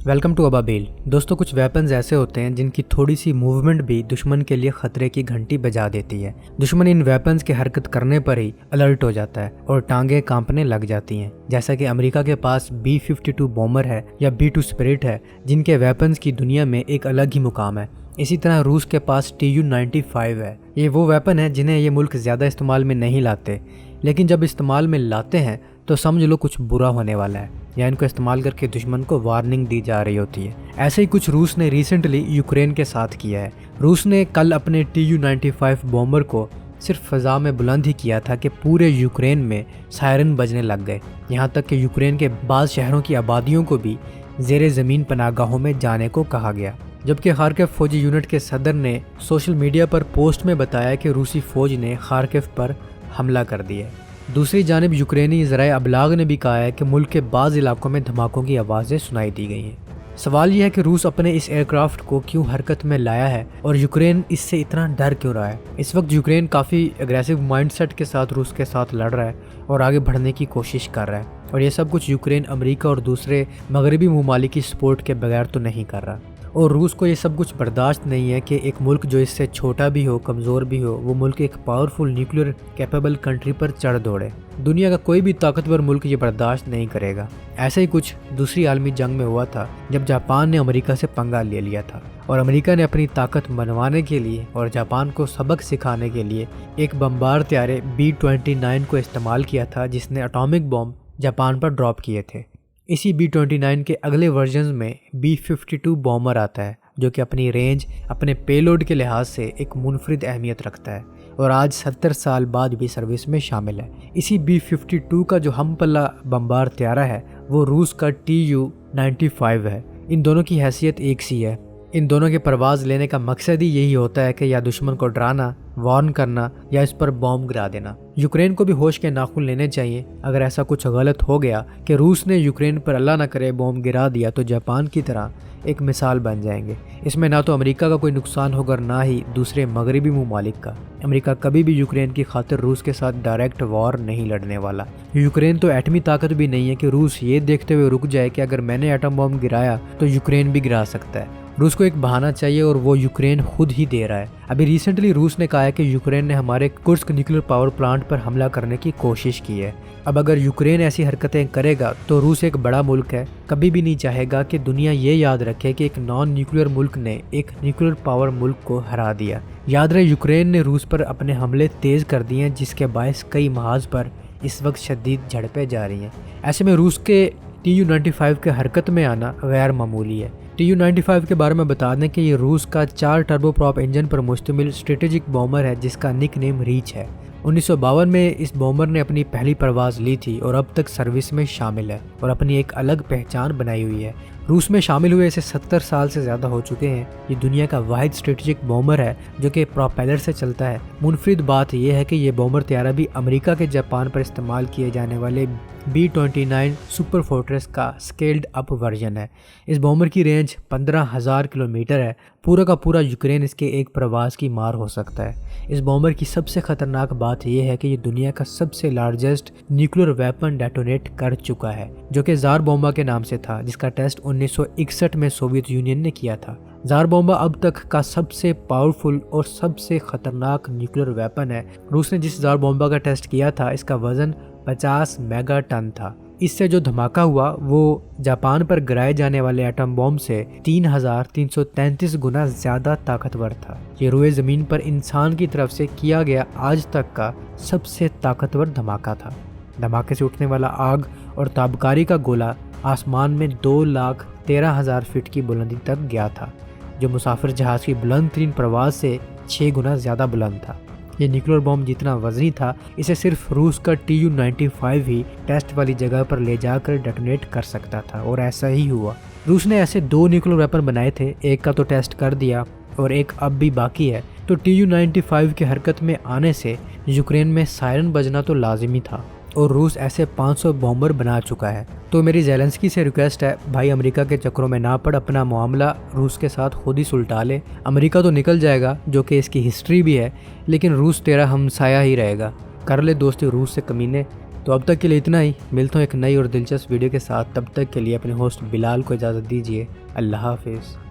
Welcome to Ababeel. दोस्तों, कुछ weapons ऐसे होते हैं जिनकी थोड़ी सी मूवमेंट भी दुश्मन के लिए खतरे की घंटी बजा देती है। दुश्मन इन वेपन्स की हरकत करने पर ही अलर्ट हो जाता है और टांगे कांपने लग जाती हैं। जैसा कि अमेरिका के पास B-52 बॉम्बर है या B-2 स्पिरिट है, जिनके वेपन्स की दुनिया में एक अलग ही मुकाम है। इसी तरह रूस के पास Tu-95 है। ये वो वेपन है जिन्हें ये मुल्क ज़्यादा इस्तेमाल में नहीं लाते, लेकिन जब इस्तेमाल में लाते हैं तो समझ लो कुछ बुरा होने वाला है, या इनको इस्तेमाल करके दुश्मन को वार्निंग दी जा रही होती है। ऐसे ही कुछ रूस ने रिसेंटली यूक्रेन के साथ किया है। रूस ने कल अपने Tu-95 बॉम्बर को सिर्फ फ़ज़ा में बुलंद ही किया था कि पूरे यूक्रेन में सायरन बजने लग गए। यहाँ तक कि यूक्रेन के बाज़ शहरों की आबादियों को भी ज़ेरे ज़मीन पनाहगाहों में जाने को कहा गया। जबकि खार्किव फौजी यूनिट के सदर ने सोशल मीडिया पर पोस्ट में बताया कि रूसी फ़ौज ने खार्किव पर हमला कर दिया। दूसरी जानिब यूक्रेनी ज़राए अबलाग ने भी कहा है कि मुल्क के बाज़ इलाकों में धमाकों की आवाज़ें सुनाई दी गई हैं। सवाल यह है कि रूस अपने इस एयरक्राफ्ट को क्यों हरकत में लाया है और यूक्रेन इससे इतना डर क्यों रहा है। इस वक्त यूक्रेन काफ़ी एग्रेसिव माइंडसेट के साथ रूस के साथ लड़ रहा है और आगे बढ़ने की कोशिश कर रहा है, और ये सब कुछ यूक्रेन अमेरिका और दूसरे मगरबी ममालिक की सपोर्ट के बगैर तो नहीं कर रहा। और रूस को ये सब कुछ बर्दाश्त नहीं है कि एक मुल्क जो इससे छोटा भी हो, कमज़ोर भी हो, वो मुल्क एक पावरफुल न्यूक्लियर कैपेबल कंट्री पर चढ़ दौड़े। दुनिया का कोई भी ताकतवर मुल्क ये बर्दाश्त नहीं करेगा। ऐसे ही कुछ दूसरी आलमी जंग में हुआ था, जब जापान ने अमेरिका से पंगा ले लिया था और अमेरिका ने अपनी ताकत मनवाने के लिए और जापान को सबक सिखाने के लिए एक बमबार त्यारे B-29 को इस्तेमाल किया था, जिसने एटॉमिक बॉम्ब जापान पर ड्रॉप किए थे। इसी B-29 के अगले वर्जन्स में B-52 बॉम्बर आता है, जो कि अपनी रेंज, अपने पेलोड के लिहाज से एक मुनफरिद अहमियत रखता है और आज 70 साल बाद भी सर्विस में शामिल है। इसी B-52 का जो हम पल्ला बमबार त्यारा है वो रूस का Tu-95 है। इन दोनों की हैसियत एक सी है। इन दोनों के परवाज़ लेने का मकसद ही यही होता है कि या दुश्मन को डराना, वार्न करना, या इस पर बॉम्ब गिरा देना। यूक्रेन को भी होश के नाखून लेने चाहिए। अगर ऐसा कुछ गलत हो गया कि रूस ने यूक्रेन पर अल्लाह न करे बॉम्ब गिरा दिया, तो जापान की तरह एक मिसाल बन जाएंगे। इसमें ना तो अमेरिका का कोई नुकसान होगा, ना ही दूसरे मगरबी ममालिक का। अमेरिका कभी भी यूक्रेन की खातिर रूस के साथ डायरेक्ट वॉर नहीं लड़ने वाला। यूक्रेन तो एटमी ताकत भी नहीं है कि रूस ये देखते हुए रुक जाए कि अगर मैंने एटम बॉम्ब गिराया तो यूक्रेन भी गिरा सकता है। रूस को एक बहाना चाहिए और वो यूक्रेन खुद ही दे रहा है। अभी रिसेंटली रूस ने कहा है कि यूक्रेन ने हमारे कुर्स्क न्यूक्लियर पावर प्लांट पर हमला करने की कोशिश की है। अब अगर यूक्रेन ऐसी हरकतें करेगा तो रूस एक बड़ा मुल्क है, कभी भी नहीं चाहेगा कि दुनिया ये याद रखे कि एक नॉन न्यूक्लियर मुल्क ने एक न्यूक्लियर पावर मुल्क को हरा दिया। याद रहे, यूक्रेन ने रूस पर अपने हमले तेज़ कर दिए हैं, जिसके बायस कई महाज पर इस वक्त शदीद झड़पें जा रही हैं। ऐसे में रूस के Tu-95 के हरकत में आना गैर मामूली है। Tu-95 के बारे में बता दें कि ये रूस का 4 टर्बोप्रॉप इंजन पर मुश्तमिल स्ट्रेटेजिक बॉम्बर है, जिसका निक नेम रीच है। 1952 में इस बॉम्बर ने अपनी पहली परवाज़ ली थी और अब तक सर्विस में शामिल है और अपनी एक अलग पहचान बनाई हुई है। रूस में शामिल हुए इसे 70 साल से ज़्यादा हो चुके हैं। ये दुनिया का वाहिद स्ट्रेटेजिक बॉम्बर है जो कि प्रोपेलर से चलता है। मुनफरिद बात यह है कि ये बॉम्बर त्यारा भी अमेरिका के जापान पर इस्तेमाल किए जाने वाले B-29 सुपर फोर्ट्रेस का स्केल्ड अप वर्जन है। इस बॉम्बर की रेंज 15,000 किलोमीटर है। पूरा का पूरा यूक्रेन इसके एक प्रवास की मार हो सकता है। इस बॉम्बर की सबसे ख़तरनाक बात यह है कि ये दुनिया का सबसे लार्जेस्ट न्यूक्लियर वेपन डेटोनेट कर चुका है, जो कि ज़ार बॉम्बा के नाम से था, जिसका टेस्ट 1961 में सोवियत यूनियन ने किया था। ज़ार बॉम्बा अब तक का सबसे पावरफुल और सबसे ख़तरनाक न्यूक्लियर वेपन है। रूस ने जिस ज़ार बॉम्बा का टेस्ट किया था, इसका वज़न 50 मेगा टन था। इससे जो धमाका हुआ वो जापान पर गिराए जाने वाले एटम बॉम्ब से 3,333 गुना ज़्यादा ताकतवर था। ये रोए ज़मीन पर इंसान की तरफ से किया गया आज तक का सबसे ताकतवर धमाका था। धमाके से उठने वाला आग और ताबकारी का गोला आसमान में 2,13,000 फीट की बुलंदी तक गया था, जो मुसाफिर जहाज़ की बुलंद तरीन परवाज़ से 6 गुना ज़्यादा बुलंद था। ये न्यूक्लियर बॉम्ब जितना वजनी था, इसे सिर्फ रूस का Tu-95 ही टेस्ट वाली जगह पर ले जाकर डेटोनेट कर सकता था, और ऐसा ही हुआ। रूस ने ऐसे 2 न्यूक्लियर वेपन बनाए थे, एक का तो टेस्ट कर दिया और एक अब भी बाकी है। तो Tu-95 की हरकत में आने से यूक्रेन में सायरन बजना तो लाजिमी था, और रूस ऐसे 500 बॉम्बर बना चुका है। तो मेरी ज़ेलेंस्की से रिक्वेस्ट है, भाई अमेरिका के चक्करों में ना पड़, अपना मामला रूस के साथ खुद ही सुलटा ले। अमेरिका तो निकल जाएगा, जो कि इसकी हिस्ट्री भी है, लेकिन रूस तेरा हमसाया ही रहेगा। कर ले दोस्ती रूस से कमीने, तो अब तक के लिए इतना ही, मिलता हूँ एक नई और दिलचस्प वीडियो के साथ। तब तक के लिए अपने होस्ट बिलाल को इजाज़त दीजिए। अल्लाह हाफिज़।